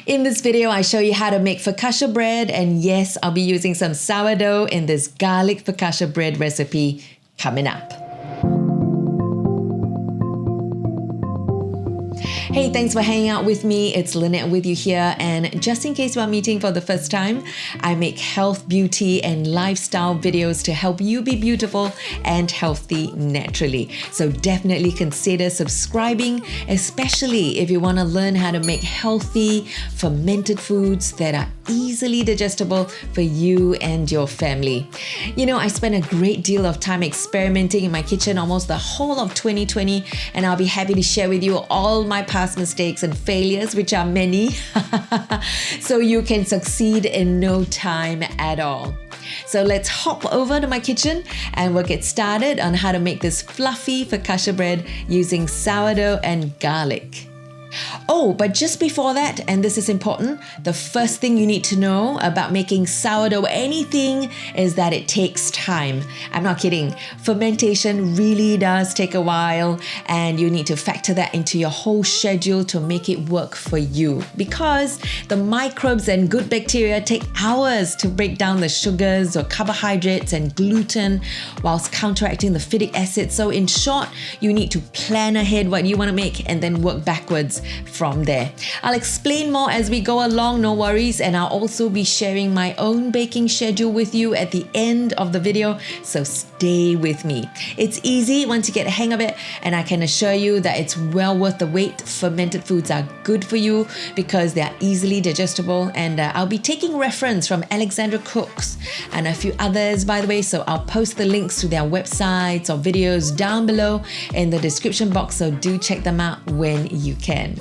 In this video, I show you how to make focaccia bread, and yes, I'll be using some sourdough in this garlic focaccia bread recipe coming up. Hey, thanks for hanging out with me. It's Lynette with you here, and just in case you are meeting for the first time, I make health, beauty, and lifestyle videos to help you be beautiful and healthy naturally. So definitely consider subscribing, especially if you want to learn how to make healthy, fermented foods that are easily digestible for you and your family. You know, I spent a great deal of time experimenting in my kitchen almost the whole of 2020, and I'll be happy to share with you all my past mistakes and failures, which are many, so you can succeed in no time at all. So let's hop over to my kitchen and we'll get started on how to make this fluffy focaccia bread using sourdough and garlic. Oh, but just before that, and this is important, the first thing you need to know about making sourdough anything is that it takes time. I'm not kidding. Fermentation really does take a while, and you need to factor that into your whole schedule to make it work for you, because the microbes and good bacteria take hours to break down the sugars or carbohydrates and gluten whilst counteracting the phytic acid. So in short, you need to plan ahead what you want to make and then work backwards from there. I'll explain more as we go along, no worries, and I'll also be sharing my own baking schedule with you at the end of the video, so stay with me. It's easy once you get the hang of it, and I can assure you that it's well worth the wait. Fermented foods are good for you because they are easily digestible, and I'll be taking reference from Alexandra Cooks and a few others, by the way, so I'll post the links to their websites or videos down below in the description box, so do check them out when you can.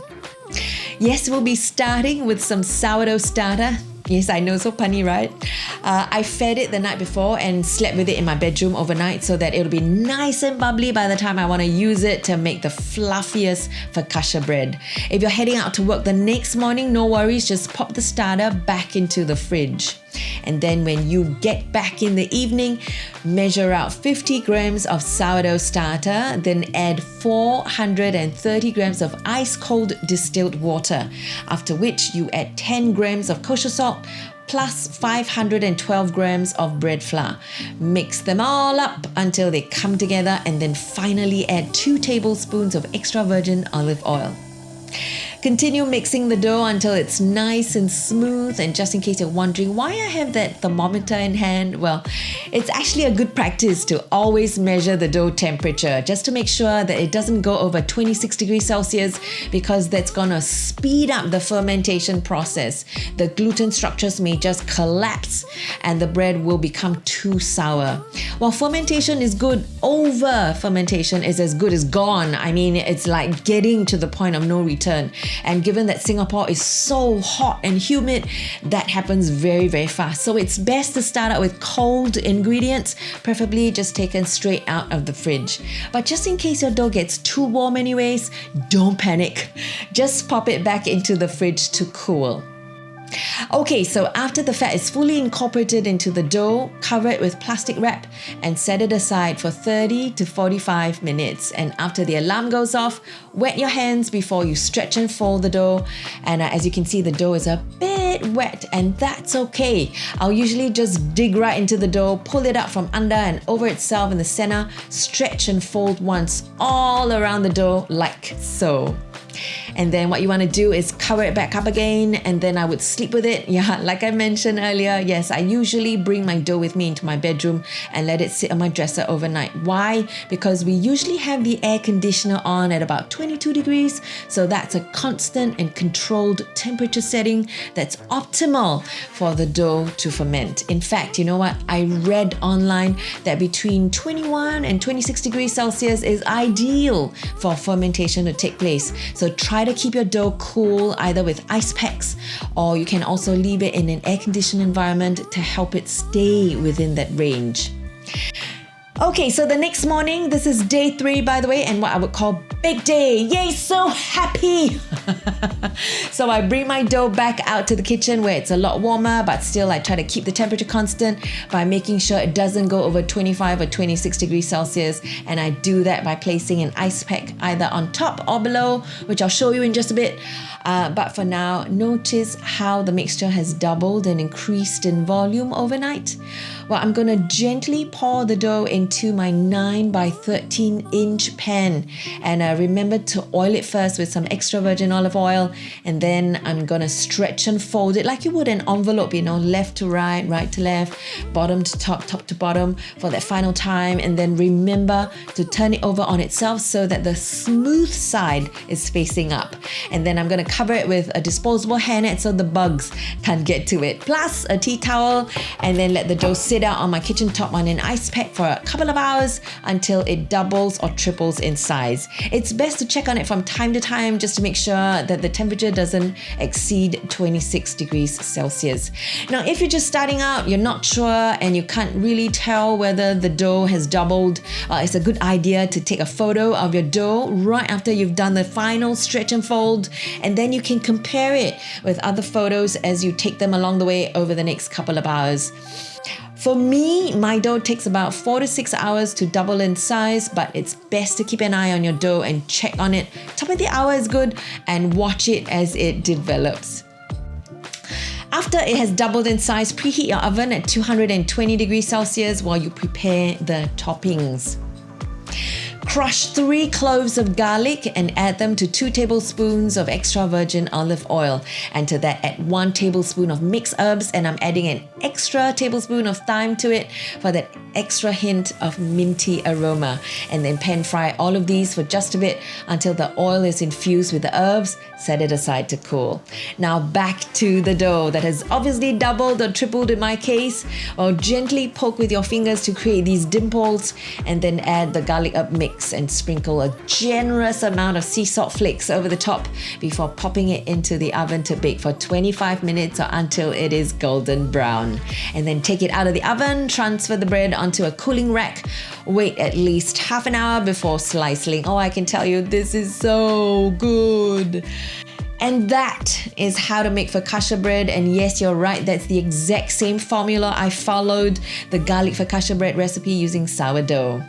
Yes, we'll be starting with some sourdough starter. Yes, I know, so punny, right? I fed it the night before and slept with it in my bedroom overnight so that it'll be nice and bubbly by the time I want to use it to make the fluffiest focaccia bread. If you're heading out to work the next morning, no worries, just pop the starter back into the fridge. And then when you get back in the evening, measure out 50 grams of sourdough starter, then add 430 grams of ice cold distilled water, after which you add 10 grams of kosher salt plus 512 grams of bread flour. Mix them all up until they come together, and then finally add 2 tablespoons of extra virgin olive oil. Continue mixing the dough until it's nice and smooth. And just in case you're wondering why I have that thermometer in hand, well, it's actually a good practice to always measure the dough temperature just to make sure that it doesn't go over 26 degrees Celsius, because that's gonna speed up the fermentation process. The gluten structures may just collapse and the bread will become too sour. While fermentation is good, over fermentation is as good as gone. I mean, it's like getting to the point of no return. And given that Singapore is so hot and humid, that happens very, very fast. So it's best to start out with cold ingredients, preferably just taken straight out of the fridge. But just in case your dough gets too warm anyways, don't panic. Just pop it back into the fridge to cool. Okay, so after the fat is fully incorporated into the dough, cover it with plastic wrap and set it aside for 30 to 45 minutes. And after the alarm goes off, wet your hands before you stretch and fold the dough. And as you can see, the dough is a bit wet, and that's okay. I'll usually just dig right into the dough, pull it out from under and over itself in the center, stretch and fold once all around the dough like so. And then what you want to do is cover it back up again, and then I would sleep with it. Yeah, like I mentioned earlier, yes, I usually bring my dough with me into my bedroom and let it sit on my dresser overnight. Why? Because we usually have the air conditioner on at about 22 degrees, so that's a constant and controlled temperature setting that's optimal for the dough to ferment. In fact, you know what? I read online that between 21 and 26 degrees Celsius is ideal for fermentation to take place. So try to keep your dough cool either with ice packs, or you can also leave it in an air-conditioned environment to help it stay within that range. Okay, so the next morning, this is day 3, by the way, and what I would call big day. Yay, so happy! So I bring my dough back out to the kitchen where it's a lot warmer, but still I try to keep the temperature constant by making sure it doesn't go over 25 or 26 degrees Celsius. And I do that by placing an ice pack either on top or below, which I'll show you in just a bit. But for now, notice how the mixture has doubled and increased in volume overnight. Well, I'm going to gently pour the dough into my 9 by 13 inch pan. And remember to oil it first with some extra virgin olive oil. And then I'm going to stretch and fold it like you would an envelope, you know, left to right, right to left, bottom to top, top to bottom for that final time. And then remember to turn it over on itself so that the smooth side is facing up. And then I'm going to cover it with a disposable hairnet so the bugs can't get to it. Plus a tea towel, and then let the dough sit out on my kitchen top on an ice pack for a couple of hours until it doubles or triples in size. It's best to check on it from time to time just to make sure that the temperature doesn't exceed 26 degrees Celsius. Now, if you're just starting out, you're not sure and you can't really tell whether the dough has doubled, it's a good idea to take a photo of your dough right after you've done the final stretch and fold, and then you can compare it with other photos as you take them along the way over the next couple of hours. For me, my dough takes about 4 to 6 hours to double in size, but it's best to keep an eye on your dough and check on it. Top of the hour is good, and watch it as it develops. After it has doubled in size, preheat your oven at 220 degrees Celsius while you prepare the toppings. Crush 3 cloves of garlic and add them to 2 tablespoons of extra virgin olive oil. And to that, add 1 tablespoon of mixed herbs, and I'm adding an extra tablespoon of thyme to it for that extra hint of minty aroma. And then pan fry all of these for just a bit until the oil is infused with the herbs. Set it aside to cool. Now back to the dough that has obviously doubled or tripled in my case. Or gently poke with your fingers to create these dimples, and then add the garlic herb mix and sprinkle a generous amount of sea salt flakes over the top before popping it into the oven to bake for 25 minutes or until it is golden brown. And then take it out of the oven, transfer the bread onto a cooling rack, wait at least half an hour before slicing. Oh, I can tell you, this is so good. And that is how to make focaccia bread. And yes, you're right, that's the exact same formula I followed, the garlic focaccia bread recipe using sourdough.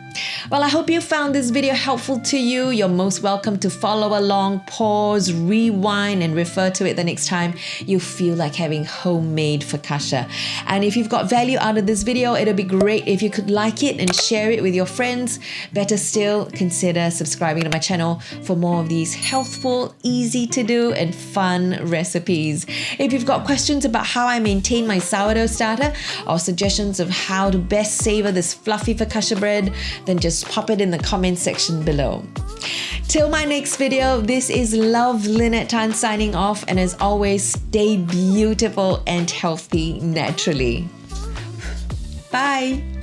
Well, I hope you found this video helpful to you. You're most welcome to follow along, pause, rewind, and refer to it the next time you feel like having homemade focaccia. And if you've got value out of this video, it'll be great if you could like it and share it with your friends. Better still, consider subscribing to my channel for more of these healthful, easy to do, and fun recipes. If you've got questions about how I maintain my sourdough starter or suggestions of how to best savor this fluffy focaccia bread, then just pop it in the comment section below. Till my next video, this is Lynette Tan signing off, and as always, stay beautiful and healthy naturally. Bye!